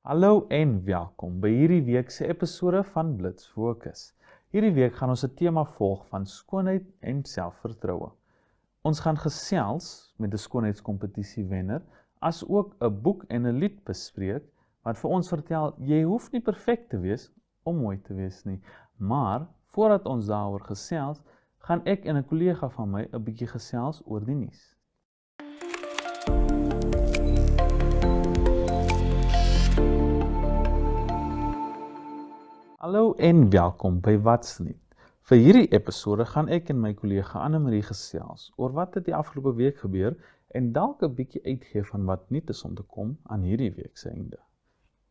Hallo en welkom by hierdie week se episode van Blitz Fokus. Hierdie week gaan ons 'n tema volg van skoonheid en selfvertroue. Ons gaan gesels met 'n skoonheidskompetisie wenner, as ook 'n boek en 'n lied bespreek wat vir ons vertel jy hoef nie perfek te wees om mooi te wees nie. Maar voordat ons daaroor gesels, gaan ek en 'n kollega van my 'n bietjie gesels oor die nuus. Hallo en welkom by Wat's Nuut. Vir hierdie episode gaan ek en my kollega Annemarie gesels oor wat het die afgelope week gebeur en dalk 'n bietjie uitgee van wat nuut is om te kom aan hierdie week se einde.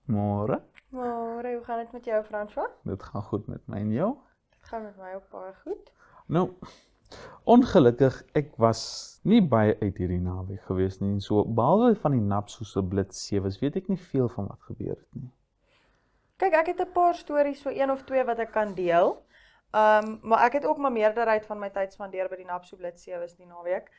Môre? Môre, hoe gaan dit met jou, François? Dit gaan goed met my en jou? Dit gaan met my ook baie goed. Nou, ongelukkig ek was nie baie uit hierdie naweek gewees nie, so behalwe van die NAPSO se Blitz 7's weet ek nie veel van wat gebeur het nie. Kyk, ek het 'n paar stories, so een of twee wat ek kan deel. Maar ek het ook maar meerderheid van my tyd spandeer by die NAPSO Blitz 7's die naweek.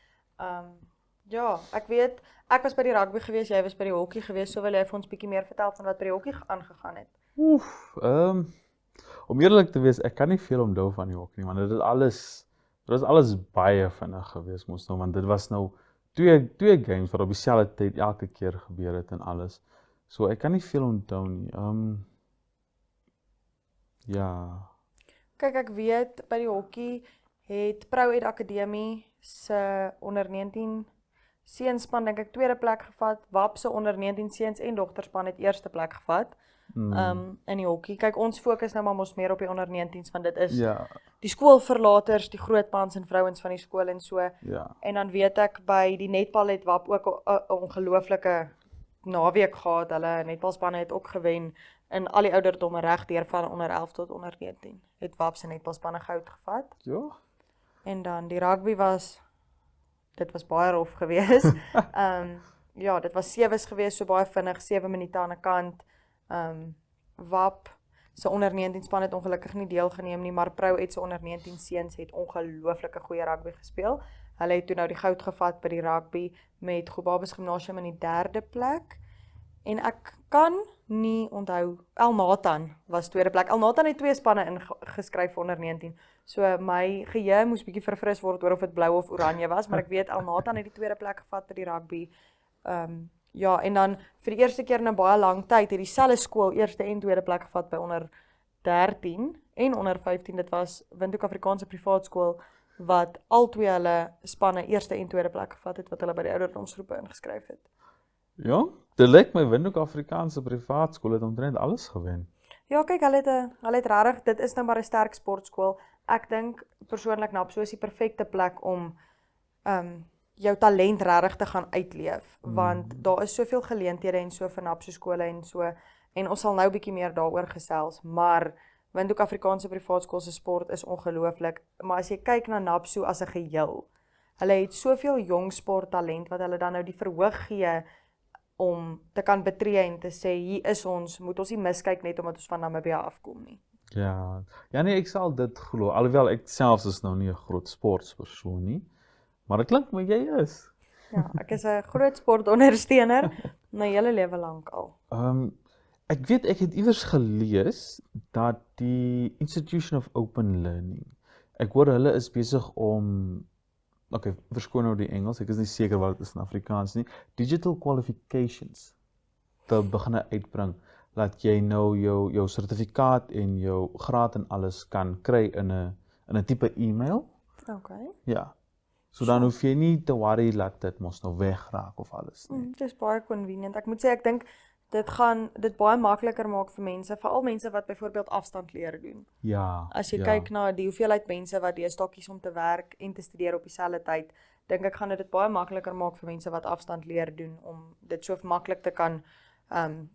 Ja, ek weet, ek was by die rugby gewees, jy was by die hokkie gewees, so wil jy vir ons bietjie meer vertel van wat by die hokkie aangegaan het? Om eerlik te wees, ek kan nie veel onthou van die hokkie nie, want dit was alles baie vinnig gewees moes nou, want dit was nou twee games wat op dieselfde tyd elke keer gebeur het en alles. So ek kan nie veel onthou nie. Ja. Kyk, ek weet, by die hokkie het Pro-Ed Akademie se onder 19 seunspan dink ek tweede plek gevat, WAP se onder 19 seuns en dogterspan het eerste plek gevat. In die hokkie. Kyk, ons fokus nou maar mos meer op die onder 19's, want dit is die skoolverlaters, die groot mans en vrouens van die skool en so. Ja. En dan weet ek by die netbal het WAP ook 'n ongelooflike naweek gehad. Hulle netbalspanne het ook gewen in al die ouderdomme regdeur van onder 11 tot onder 19. Het WAP se netbalspanne goud gevat. Ja. En dan die rugby dit was baie rof geweest. Ja, dit was 7's geweest, so baie vinnig, 7 minute aan 'n kant. WAP se onder 19 span het ongelukkig nie deelgeneem nie, maar Pro-Ed se onder 19 seuns het ongelooflike goeie rugby gespeel. Hulle het toe nou die goud gevat by die rugby met Gobabis Gimnasium in die 3de plek. En ek kan nie onthou, El Nathan was tweede plek. El Nathan het 2 spanne ingeskryf onder 19. So my geheue moes bietjie verfris word oor of dit blou of oranje was, maar ek weet El Nathan het die tweede plek gevat by die rugby. Ja, en dan vir die eerste keer in 'n baie lang tyd het dieselfde skool eerste en tweede plek gevat by onder 13 en onder 15. Dit was Windhoek Afrikaanse Privaat Skool wat al twee hulle spanne eerste en tweede plek gevat het wat hulle by die ouderdomsgroepe ingeskryf het. Ja, dit lyk my Windhoek Afrikaanse Privaat Skool het omtrent alles gewen. Ja, kyk, hulle het regtig, dit is nou maar 'n sterk sportskool. Ek dink persoonlik NAPSO is die perfekte plek om jou talent regtig te gaan uitleef, want daar is soveel geleenthede en so vir NAPSO skole en so, en ons sal nou bietjie meer daaroor gesels, maar Windhoek Afrikaanse Privaat Skool se sport is ongelooflik, maar as jy kyk na NAPSO as 'n geheel, hulle het soveel jong sporttalent wat hulle dan nou die verhoog gee om te kan betree en te sê, hier is ons, moet ons nie miskyk net omdat ons van Namibia afkom nie. Ja, nee, ek sal dit glo, alhoewel ek selfs is nou nie 'n groot sportspersoon nie, maar dit klink my jy is. Ja, ek is 'n groot sportondersteuner, my hele lewe lank al. Ek weet, ek het iewers gelees dat die Institution of Open Learning, ek hoor hulle is besig om, verskoon nou die Engels, ek is nie seker wat dit is in Afrikaans nie, digital qualifications te begin uitbring, dat jy nou jou sertifikaat en jou graad en alles kan kry in 'n tipe e-mail. Okay. Ja. So dan hoef jy nie te worry dat dit mos nou wegraak of alles nie. Dit is baie convenient. Ek moet sê, ek dink dit gaan dit baie makliker maak vir mense, veral mense wat byvoorbeeld afstand leer doen. Ja. As jy kyk na die hoeveelheid mense wat deesdae kies om te werk en te studeer op dieselfde tyd, dink ek gaan dit baie makliker maak vir mense wat afstand leer doen om dit so maklik te kan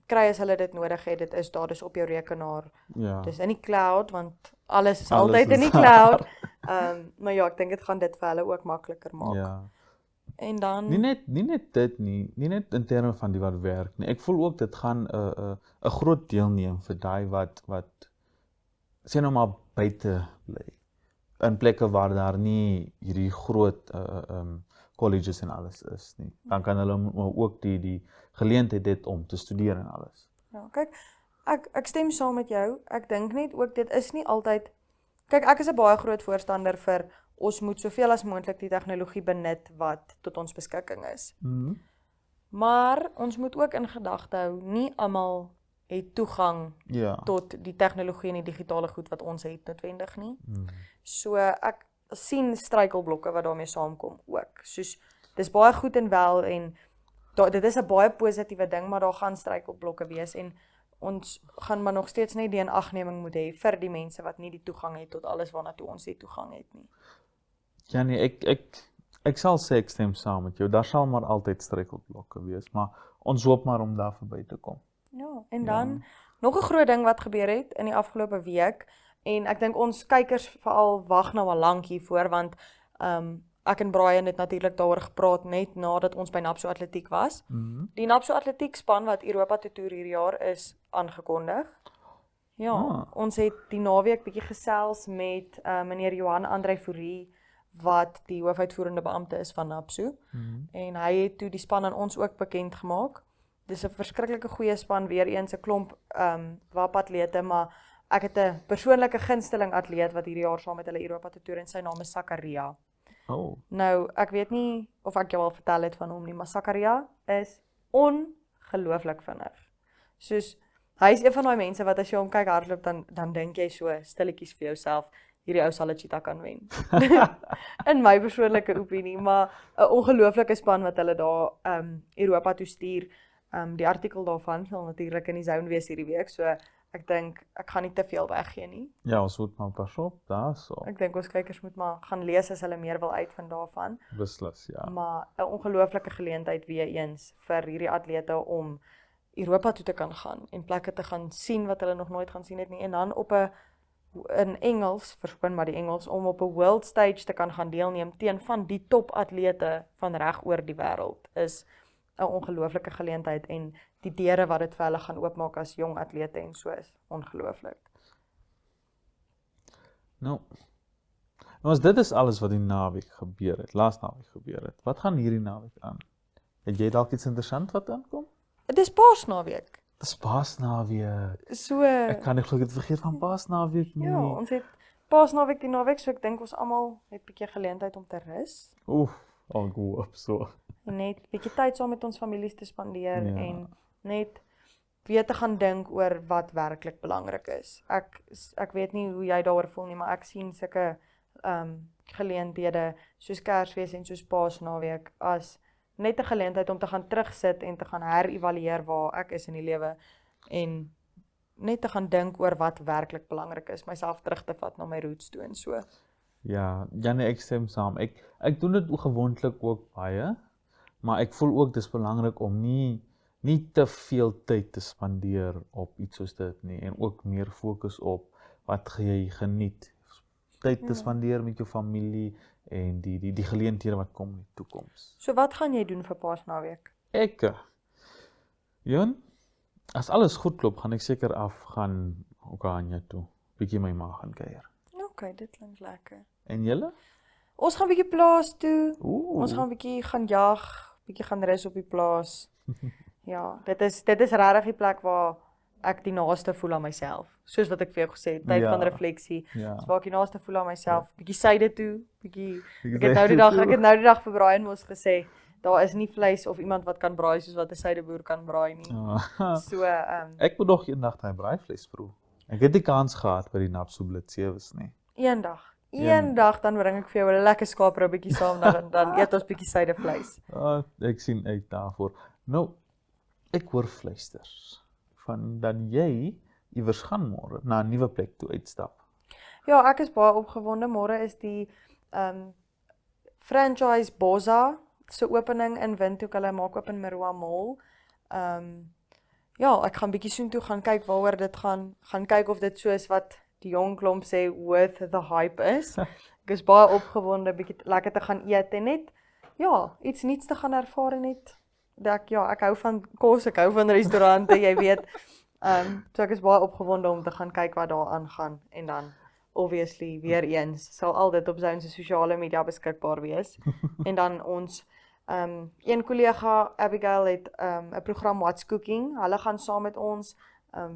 kry as hulle dit nodig het. Dit is daar, dis op jou rekenaar. Ja. Dis in die cloud, want alles is altyd in die cloud. Maar ja, ek dink dit gaan dit vir hulle ook makliker maak. Ja. En dan Nie net dit nie net in terme van die wat werk nie. Ek voel ook dit gaan 'n groot deel neem vir daai wat sê nou maar buite bly. In plekke waar daar nie hierdie groot colleges en alles is nie. Dan kan hulle ook die geleentheid het om te studeer en alles. Ja, kyk, ek stem saam met jou. Ek dink net ook dit is nie altyd kyk, ek is 'n baie groot voorstander vir ons moet soveel as moontlik die tegnologie benut wat tot ons beskikking is. Maar ons moet ook in gedagte hou, nie almal het toegang Ja. tot die tegnologie en die digitale goed wat ons het noodwendig nie. So ek sien struikelblokke wat daarmee saamkom ook. Soos dis baie goed en wel en dit is 'n baie positiewe ding, maar daar gaan struikelblokke wees en ons gaan maar nog steeds net die inagneming moet hê vir die mense wat nie die toegang het tot alles waarna toe ons die toegang het nie. Ja nee, ek sal sê ek stem saam met jou. Daar sal maar altyd struikelblokke wees, maar ons hoop maar om daar verby te kom. Ja, en dan nog 'n groot ding wat gebeur het in die afgelope week en ek dink ons kykers veral wag nou al lank hiervoor want ek en Brian het natuurlik daaroor gepraat net nadat ons by Napso Atletiek was. Die Napso Atletiek span wat Europa toe toer hierdie jaar is aangekondig. Ja, ons het die naweek bietjie gesels met meneer Johan Andrei Fourie wat die hoofuitvoerende beampte is van Napso en hy het toe die span aan ons ook bekend gemaak. Dis 'n verskriklike goeie span, weer eens 'n klomp WAP-atlete, maar ek het 'n persoonlike gunsteling atleet wat hierdie jaar saam met hulle Europa toe toer en sy naam is Zakaria. Nou, ek weet nie of ek jou al vertel het van hom nie, maar Zakaria is ongelooflik vinnig. Soos, hy is een van daai mense wat as jy hom kyk hardloop, dan dink jy so stilletjies vir jouself, hierdie ou sal 'n cheetah kan wen. In my persoonlike opinie, maar 'n ongelooflike span wat hulle daar Europa toe stuur. Die artikel daarvan sal natuurlik in die Zone wees hierdie week, so ek dink ek gaan nie te veel weggee nie. Ja, ons moet maar pas op daarso. Ek dink ons kykers moet maar gaan lees as hulle meer wil uitvind daarvan. Beslis, ja. Maar 'n ongelooflike geleentheid weer eens vir hierdie atlete om Europa toe te kan gaan en plekke te gaan sien wat hulle nog nooit gaan sien het nie en dan op 'n in Engels, verskoon maar die Engels, om op 'n world stage te kan gaan deelneem teen van die top atlete van reg oor die wêreld is 'n ongelooflike geleentheid en die deure wat dit vir hulle gaan oopmaak as jong atlete en so is ongelooflik. Nou, ons dit is alles wat die naweek gebeur het, laas naweek gebeur het. Wat gaan hierdie naweek aan? Het jy dalk iets interessant wat aankom? Dit is Paasnaweek. Dis Paasnaweek. So Ek kan nie glo ek het vergeet van Paasnaweek nie. ja, ons het Paasnaweek die naweek, so ek dink ons almal het 'n bietjie geleentheid om te rus. Al goed so. En net bietjie tyd saam met ons families te spandeer Ja. en net weer te gaan dink oor wat werklik belangrik is. Ek weet nie hoe jy daaroor voel nie, maar ek sien sulke geleenthede soos Kersfees en soos Paasnaweek as net 'n geleentheid om te gaan terugsit en te gaan herëvalueer waar ek is in die lewe en net te gaan dink oor wat werklik belangrik is, myself terug te vat na my roots toe en so. Ja, nee, ek stem saam. Ek doen dit gewoonlik ook baie, maar ek voel ook dis belangrik om nie te veel tyd te spandeer op iets soos dit nie en ook meer fokus op wat gaan jy geniet. Tyd te spandeer met jou familie en die geleenthede wat kom in die toekoms. So wat gaan jy doen vir Paasnaweek? Jan, as alles goed loop, gaan ek seker gaan Okanja toe. Bietjie my ma gaan kuier. Okay, dit klink lekker. En julle? Ons gaan bietjie plaas toe. Ooh. Ons gaan bietjie gaan jag, bietjie gaan rus op die plaas. Ja, dit is regtig die plek waar ek die naaste voel aan myself. Soos wat ek vir jou gesê het, tyd van refleksie. Ja. Dis waar ek die naaste voel aan myself, bietjie syde toe, bietjie ek het nou die dag vir Brian mos gesê, daar is nie vleis of iemand wat kan braai soos wat 'n suideboer kan braai nie. So Ek moet nog eendag daai braaivleis proe. Ek het die kans gehad by die Napso Blitz 7's nie. Eendag dan bring ek vir jou 'n lekker skaaproubetjie saam dan eet ons bietjie suidevleis. Ek sien uit daarvoor. Nou, ek hoor fluisters van dat jy iewers gaan môre na 'n nuwe plek toe uitstap. Ja, ek is baie opgewonde. Môre is die franchise Boza se opening in Windhoek. Hulle maak oop in Meroa Mall. Ja, ek gaan bietjie soontoe gaan kyk waaroor dit gaan kyk of dit so is wat die jong klomp sê worth the hype is. Ek is baie opgewonde, bietjie lekker te gaan eet en net iets nuuts te gaan ervaar en net ek hou van kos, ek hou van restaurante, jy weet. So ek is baie opgewonde om te gaan kyk wat daar aangaan en dan obviously weer eens sal al dit op Zone se sosiale media beskikbaar wees. En dan ons Een kollega, Abigail, het 'n program What's Cooking. Hulle gaan saam met ons,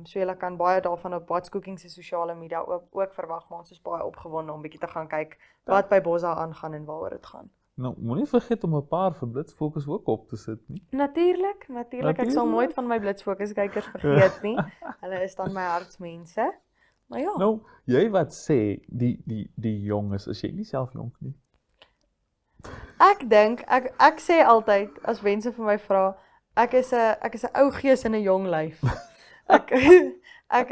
so julle kan baie daarvan op What's Cooking se sosiale media ook verwag, maar ons is baie opgewonde om bietjie te gaan kyk wat by Bosza aangaan en waaroor dit gaan. Nou, moenie vergeet om 'n paar vir Blitsfokus ook op te sit nie. Natuurlik, ek sal nooit van my Blitsfokus kykers vergeet nie. Hulle is dan my hartsmense. Maar ja. Nou, jy wat sê die jonges, is jy nie self jonk nie? Ek dink ek sê altyd as mense vir my vra, ek is 'n ou gees in 'n jong lyf.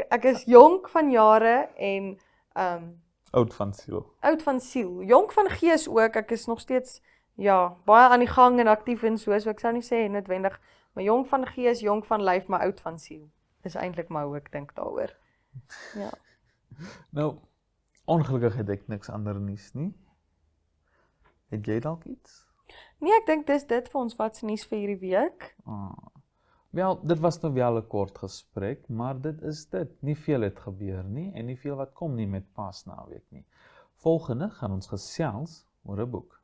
Ek is jonk van jare en Oud van siel. oud van siel. Jonk van gees ook. Ek is nog steeds baie aan die gang en aktief en so ek sou nie sê noodwendig, maar jonk van gees, jonk van lyf, maar oud van siel. Dis eintlik maar hoe ek dink daaroor. Ja. Nou, ongelukkig het ek niks ander nuus nie. Het jy dalk iets? Nee, ek dink dis dit vir ons wat se nuus vir hierdie week. Wel, dit was nou wel 'n kort gesprek, maar dit is dit. Nie veel het gebeur nie en nie veel wat kom nie met Paasnaweek nie. Volgende gaan ons gesels oor 'n boek.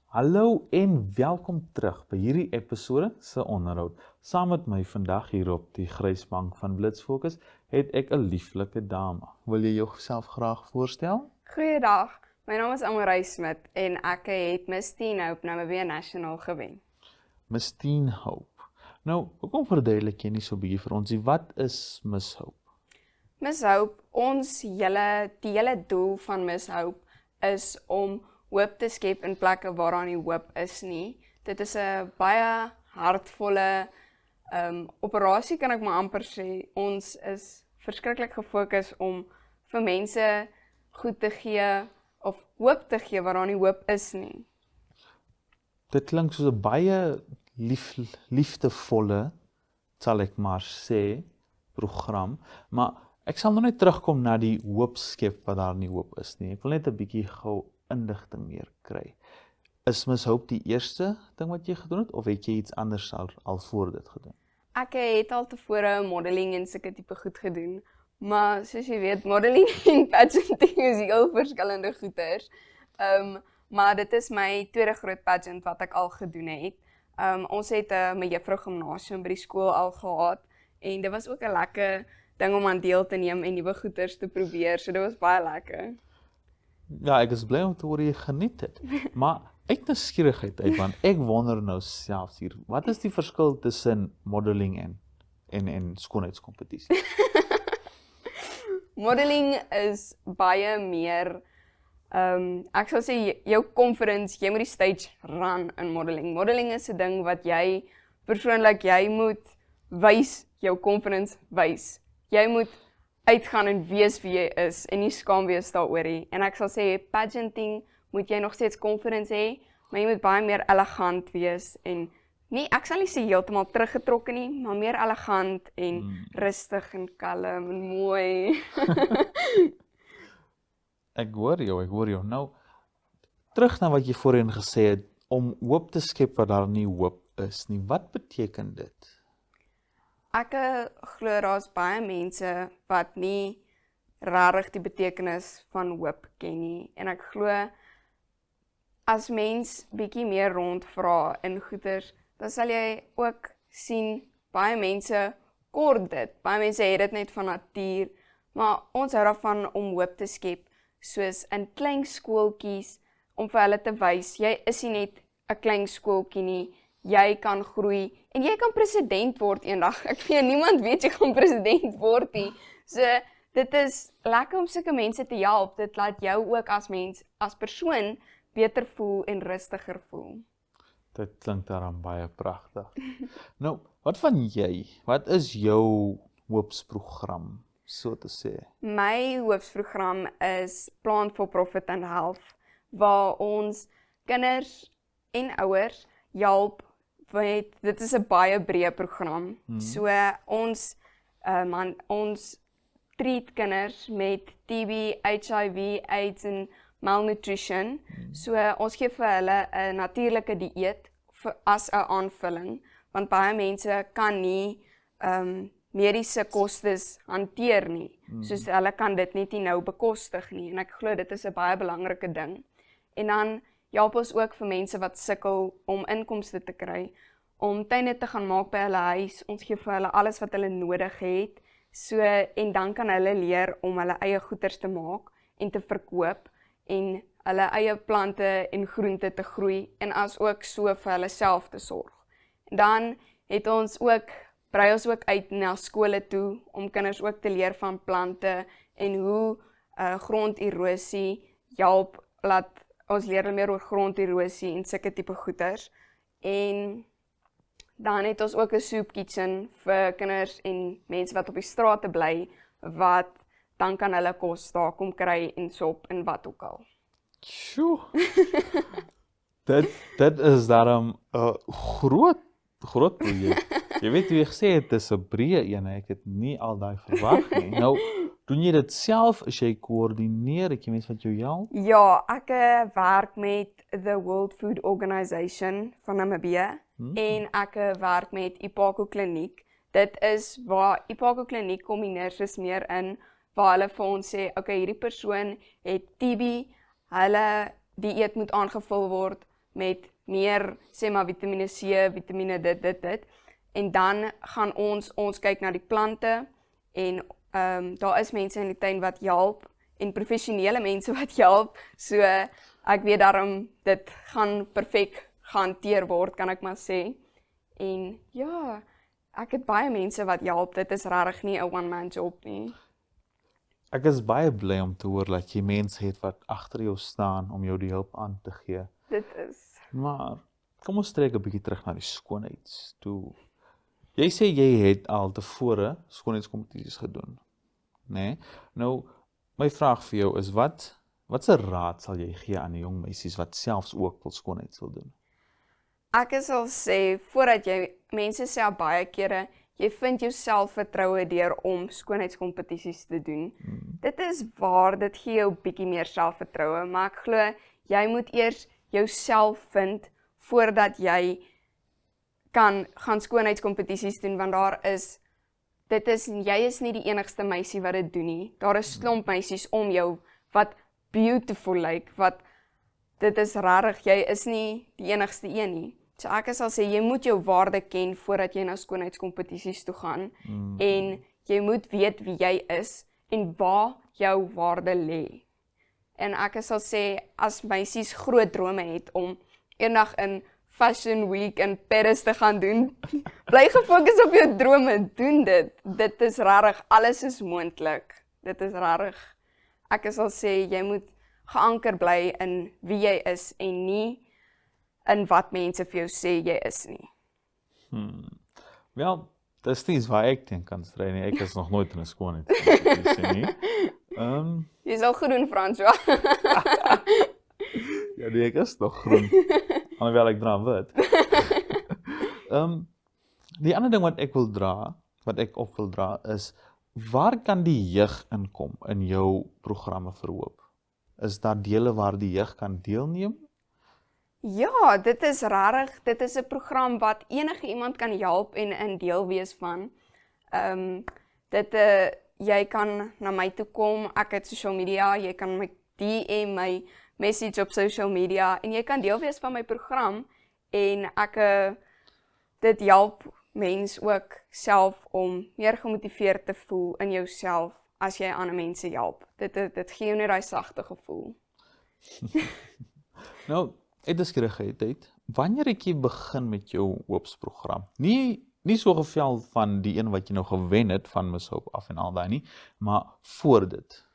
Hallo en welkom terug by hierdie episode se onderhoud. Saam met my vandag hier op die grysbank van Blitsfokus het ek 'n lieflike dame. Wil jy jouself graag voorstel? Goeiedag, my naam is Amorey Smit en ek het Miss Teen Hope Namibia National gewen. Miss Teen Hope. Nou, hoekom verduidelik jy nie so 'n bietjie vir ons, wat is Miss Hope? Miss Hope, die hele doel van Miss Hope is om hoop te skep in plekke waar daar nie hoop is nie. Dit is 'n baie hartvolle operasie, kan ek maar amper sê. Ons is verskriklik gefokus om vir mense goed te gee of hoop te gee waar daar nie hoop is nie. Dit klink soos 'n baie liefdevolle, sal ek maar sê, program, maar ek sal nou net terugkom na die hoop skep wat daar nie hoop is nie. Ek wil net 'n bietjie gou inligting meer kry. Is Miss Hope die eerste ding wat jy gedoen het of het jy iets anders al voor dit gedoen? Ek het al tevore modeling en sulke tipe goed gedoen, maar soos jy weet, modeling en pageanting is heel verskillende goeters. Maar dit is my tweede groot pageant wat ek al gedoen het. Ons het my juffrou gimnasium by die skool al gehad en dit was ook 'n lekker ding om aan deel te neem en nuwe goeters te probeer, so dit was baie lekker. Ja, ek is bly om te hoor jy geniet het. Maar uit nuuskierigheid uit, want ek wonder nou selfs hier, wat is die verskil tussen modeling en skoonheidskompetisie? Modeling is baie meer, ek sal sê jou confidence, jy moet die stage run in modeling. Modeling is 'n ding wat jy persoonlik, jy moet wys, jou confidence wys. Jy moet uitgaan en wees wie jy is en nie skaam wees daaroor nie. En ek sal sê pageanting moet jy nog steeds confidence hê, maar jy moet baie meer elegant wees en nie, ek sal nie sê heeltemal teruggetrokke nie, maar meer elegant en rustig en kalm en mooi. Ek hoor jou. Nou, terug na wat jy voorheen gesê het, om hoop te skep waar daar nie hoop is nie. Wat beteken dit? Ek glo daar's baie mense wat nie regtig die betekenis van hoop ken nie. En ek glo as mens bietjie meer rondvra in goeters, dan sal jy ook sien baie mense kort dit. Baie mense het dit net van natuur, maar ons hou daarvan om hoop te skep, soos in klein skooltjies, om vir hulle te wys, jy is nie net 'n klein skooltjie nie, jy kan groei en jy kan president word eendag. Ek weet niemand weet jy gaan president word nie. So dit is lekker om sulke mense te help. Dit laat jou ook as mens, as persoon beter voel en rustiger voel. Dit klink daarom baie pragtig. Nou, wat van jy? Wat is jou hoopsprogram, so te sê? My hoopsprogram is Plant for Profit and Health, waar ons kinders en ouers help. Dit is 'n baie breë program. So ons treat kinders met TB, HIV, AIDS en malnutrition. So ons gee vir hulle 'n natuurlike dieet as 'n aanvulling, want baie mense kan nie mediese kostes hanteer nie. Soos hulle kan dit net nie nou bekostig nie en ek glo dit is 'n baie belangrike ding. En dan help ons ook vir mense wat sukkel om inkomste te kry, om tuine te gaan maak by hulle huis. Ons gee vir hulle alles wat hulle nodig het. So en dan kan hulle leer om hulle eie goeders te maak en te verkoop en hulle eie plante en groente te groei en as ook so vir hulle self te sorg. En dan het ons ook brei ons ook uit na skole toe om kinders ook te leer van plante en hoe gronderosie help, laat ons leer meer oor gronderosie en sulke tipe goeders. En dan het ons ook 'n soup kitchen vir kinders en mense wat op die strate bly, wat dan kan hulle kos daar kom kry en sop en wat ook al. Sjoe. Dit is daarom 'n groot projek. Jy weet hoe jy gesê het, dis 'n breë een, ek het nie al daai verwag nie. Nou, doen jy dit self, as jy koördineer, het jy mense wat jou help? Ja, ek werk met the World Food Organization van Namibië en ek werk met Ipako Kliniek. Dit is waar Ipako Kliniek kom die nurses meer in, waar hulle vir ons sê, okay, hierdie persoon het TB, hulle dieet moet aangevul word met meer, sê maar vitamine C, vitamine dit. En dan gaan ons kyk na die plante en daar is mense in die tuin wat help en professionele mense wat help. So ek weet daarom dit gaan perfek gehanteer word, kan ek maar sê. En ja, ek het baie mense wat help. Dit is regtig nie 'n one man job nie. Ek is baie bly om te hoor dat jy mense het wat agter jou staan om jou die hulp aan te gee. Dit is. Maar kom ons trek 'n bietjie terug na die skoonheidstoe. Jy sê jy het al tevore skoonheidskompetisies gedoen, né? Nou, my vraag vir jou is watse raad sal jy gee aan die jong meisies wat selfs ook wil skoonheid wil doen? Ek sal sê, voordat jy, mense sê baie kere, jy vind jou selfvertroue deur om skoonheidskompetisies te doen. Dit is waar, dit gee jou bietjie meer selfvertroue, maar ek glo, jy moet eers jouself vind, voordat jy kan gaan skoonheidskompetisies doen, want jy is nie die enigste meisie wat dit doen nie. Daar is klomp meisies om jou wat beautiful lyk, dit is rarig, jy is nie die enigste een nie. So ek sal sê, jy moet jou waarde ken voordat jy na skoonheidskompetisies toe gaan, en jy moet weet wie jy is, en waar jou waarde lê. En ek sal sê, as meisies groot drome het om eendag in Fashion Week in Paris te gaan doen, bly gefokus op jou drome, doen dit. Dit is rarig, alles is moontlik. Dit is rarig. Ek sal sê, jy moet geanker bly in wie jy is en nie in wat mense vir jou sê jy is nie. Wel, dis nie iets waar ek teen kan stry nie. Ek is nog nooit in 'n skoonheidskompetisie nie. Jy sal goed doen, François. Ja, ek is nog groen. Alhoewel ek dra wit. Die ander ding wat ek op wil dra is, waar kan die jeug inkom in jou programme verhoop? Is daar dele waar die jeug kan deelneem? Ja, dit is rarig. Dit is 'n program wat enige iemand kan help en 'n deel wees van. Jy kan na my toe kom, ek het social media, jy kan my DM my message op social media en jy kan deel wees van my program en dit help mens ook self om meer gemotiveerd te voel in jouself as jy ander mense help. Dit gee jou net daai sagte gevoel. Nou, uit skierigheid, wanneer het jy begin met jou hoopsprogram? Nie so gevel van die een wat jy nou gewen het van Miss Hope af en al daai nie, maar voor dit.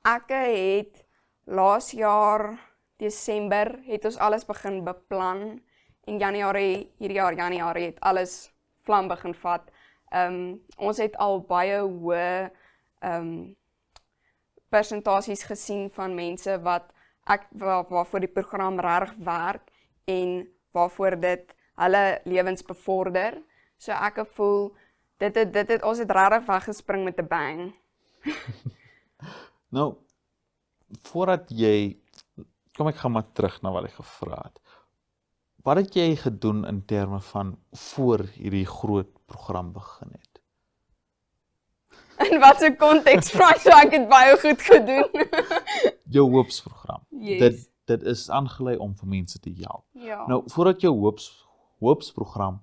Ek het laas jaar Desember het ons alles begin beplan en hierdie jaar Januarie het alles vlam begin vat. Ons het al baie hoë persentasies gesien van mense waarvoor die program regtig werk en waarvoor dit hulle lewens bevorder. So ek voel ons het regtig weggespring met 'n bang. Nou, voordat jy, kom ek gaan maar terug na wat ek gevra het. Wat het jy gedoen in terme van voor hierdie groot program begin het? In watter konteks vra jy, ek het baie goed gedoen. Jou hoopsprogram. Yes. Dit is aangelei om vir mense te help. Ja. Nou, voordat jou hoopsprogram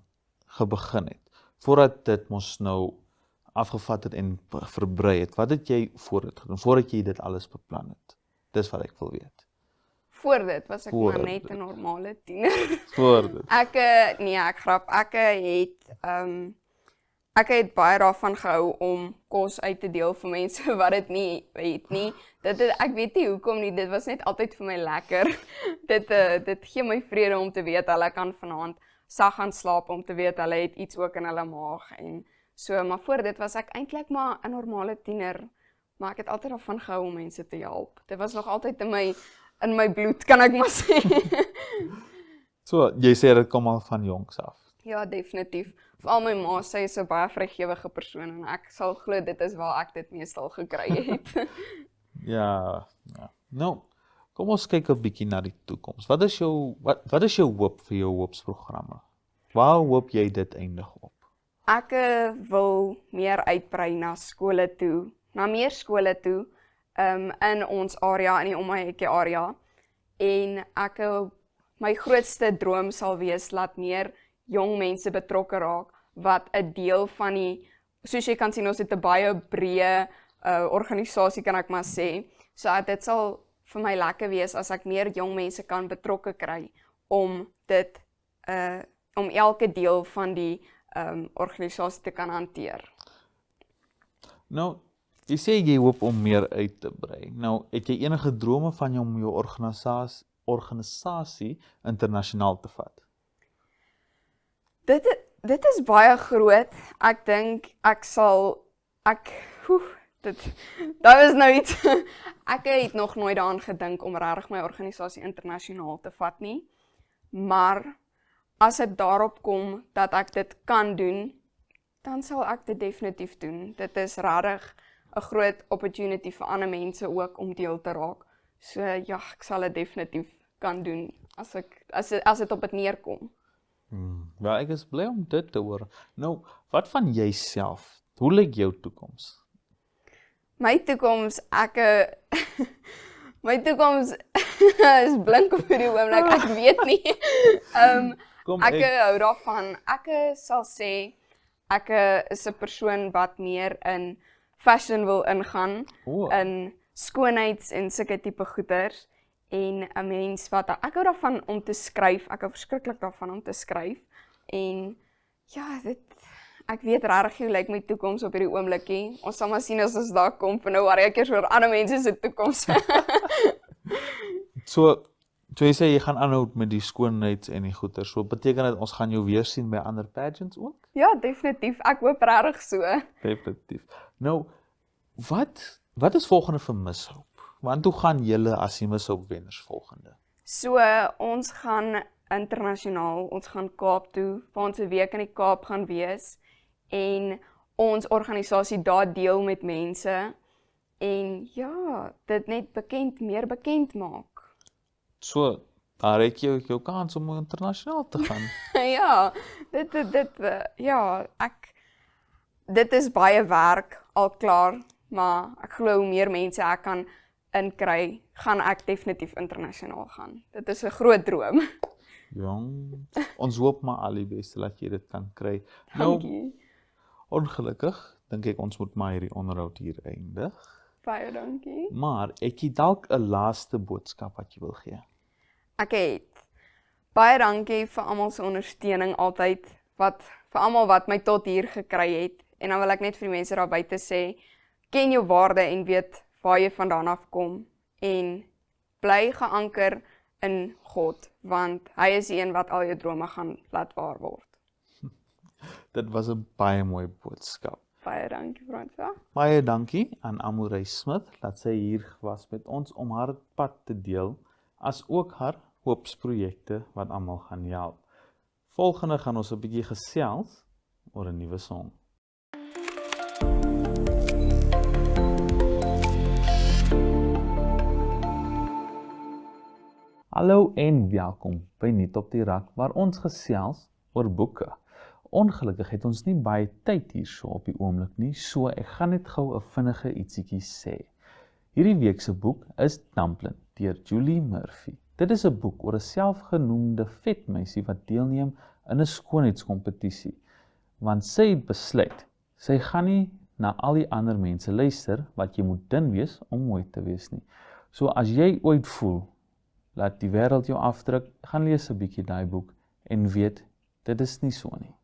begin het, voordat dit mos nou afgevat het en verbrei het, wat het jy voor dit gedoen, voordat jy dit alles beplan het? Dis wat ek wil weet. Voor dit was ek Voor maar net 'n normale tiener. Voor dit. Ek grap, ek het baie daarvan gehou om kos uit te deel vir mense wat dit nie het nie. Ek weet nie hoekom nie, dit was net altyd vir my lekker. Dit gee my vrede om te weet hulle kan vanaand sag gaan slaap, om te weet hulle het iets ook in hulle maag en so, maar voor dit was ek eintlik maar 'n normale tiener, maar ek het altyd daarvan gehou om mense te help. Dit was nog altyd in my bloed, kan ek maar sê. So, jy sê dit kom al van jongs af. Ja, definitief. Veral my ma, sy is 'n baie vrygewige persoon en ek sal glo dit is waar ek dit meestal gekry het. Ja. Nou, kom ons kyk 'n bietjie na die toekoms. Wat is jou hoop vir jou hoopsprogramme? Waar hoop jy dit eindig op? Ek wil meer uitbrei na skole toe, na meer skole toe, in ons area, in die Omaheke area. En my grootste droom sal wees dat meer jong mense betrokke raak, wat 'n deel van soos jy kan sien, ons het 'n baie breë organisasie, kan ek maar sê. So dit sal vir my lekker wees as ek meer jong mense kan betrokke kry om om elke deel van die organisasie te kan hanteer. Nou, jy sê jy hoop om meer uit te brei. Nou, het jy enige drome van om jou organisasie internasionaal te vat? Dit is baie groot. Ek dink dat was nou iets. Ek het nog nooit daaraan gedink om regtig my organisasie internasionaal te vat nie. Maar as dit daarop kom dat ek dit kan doen, dan sal ek dit definitief doen. Dit is regtig 'n groot opportunity vir ander mense ook om deel te raak. So ja, ek sal dit definitief kan doen as dit op dit neerkom. Ja, ek is bly om dit te hoor. Nou, wat van jouself? Hoe lyk jou toekoms? My toekoms, my toekoms is blink op hierdie oomblik, ek weet nie. Ek hou daarvan. Ek sal sê ek is 'n persoon wat meer in fashion wil ingaan, in skoonheids en sulke tipe goeders. En 'n mens wat ek hou daarvan om te skryf. Ek hou verskriklik daarvan om te skryf. En ja, ek weet regtig hoe lyk my toekoms op hierdie oomblikie. Ons sal maar sien as ons daar kom. Vir nou worry ek eers oor ander mense se toekoms. So jy sê jy gaan aanhou met die skoonheids en die goeder. So beteken dit ons gaan jou weer sien by ander pageants ook? Ja, definitief. Ek hoop regtig so. Definitief. Nou, wat is volgende vir Miss Hope? Want hoe gaan julle as die Miss Hope wenners volgende? So, ons gaan internasionaal, ons gaan Kaap toe, waar ons 'n week in die Kaap gaan wees en ons organisasie daar deel met mense en ja, dit net meer bekend maak. So, daar het jy jou kans om internasionaal te gaan. Ja, dit is baie werk al klaar, maar ek glo hoe meer mense ek kan inkry, gaan ek definitief internasionaal gaan. Dit is 'n groot droom. Jong, ons hoop maar al die beste dat jy dit kan kry. Dankie. Ongelukkig dink ek ons moet maar hierdie onderhoud hier eindig. Baie dankie. Maar het jy dalk 'n laaste boodskap wat jy wil gee? Ek het baie dankie vir almal se ondersteuning altyd, vir almal wat my tot hier gekry het. En dan wil ek net vir die mense daar buite sê, ken jou waarde en weet waar jy vandaan af kom en bly geanker in God, want hy is die een wat al jou drome gaan laat waar word. Dit was 'n baie mooi boodskap. Baie dankie, Francois. Baie dankie aan Amorey Smith dat sy hier was met ons om haar pad te deel, as ook haar hoopsprojekte wat almal gaan help. Volgende gaan ons 'n bietjie gesels oor 'n nuwe song. Hallo en welkom by Nuut op die Rak waar ons gesels oor boeke. Ongelukkig het ons nie baie tyd hierso op die oomblik nie, so ek gaan net gou 'n vinnige ietsiekie sê. Hierdie week se boek is Dumpling deur Julie Murphy. Dit is 'n boek oor 'n selfgenoemde vetmeisie wat deelneem in 'n skoonheidskompetisie, want sy het besluit, sy gaan nie na al die ander mense luister wat jy moet dun wees om mooi te wees nie. So as jy ooit voel, laat die wêreld jou afdruk, gaan lees 'n bietjie daai boek en weet, dit is nie so nie.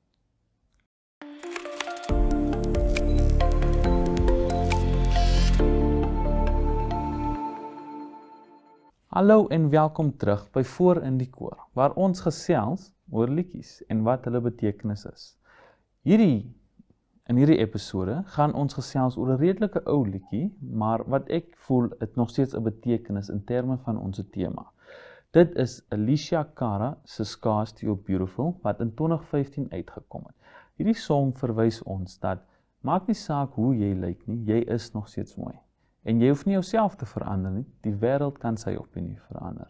Hallo en welkom terug by Voor in die Koor, waar ons gesels oor liedjies en wat hulle betekenis is. In hierdie episode gaan ons gesels oor 'n redelike ou liedjie, maar wat ek voel het nog steeds 'n betekenis in terme van ons tema. Dit is Alicia Cara se Scars to Your Beautiful wat in 2015 uitgekom het. Hierdie song verwys ons dat maak nie saak hoe jy lyk nie, jy is nog steeds mooi. En jy hoef nie jouself te verander nie, die wêreld kan sy opinie verander.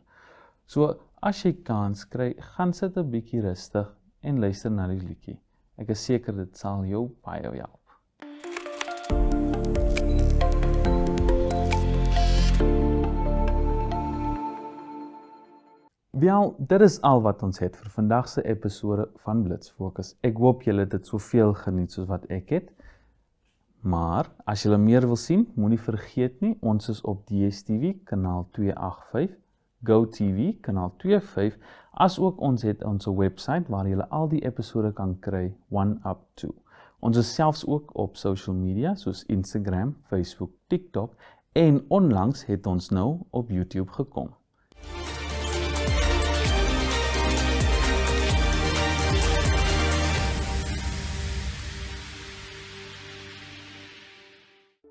So as jy kans kry, gaan sit 'n bietjie rustig en luister na die liedjie. Ek is seker dit sal jou baie help. Wel, dit is al wat ons het vir vandag se episode van Blitz Fokus. Ek hoop julle het dit soveel geniet soos wat ek het. Maar as julle meer wil sien, moenie vergeet nie, ons is op DStv kanaal 285, GoTV kanaal 25, as ook ons het ons website waar julle al die episode kan kry, OneUp2. Ons is selfs ook op social media soos Instagram, Facebook, TikTok en onlangs het ons nou op YouTube gekom.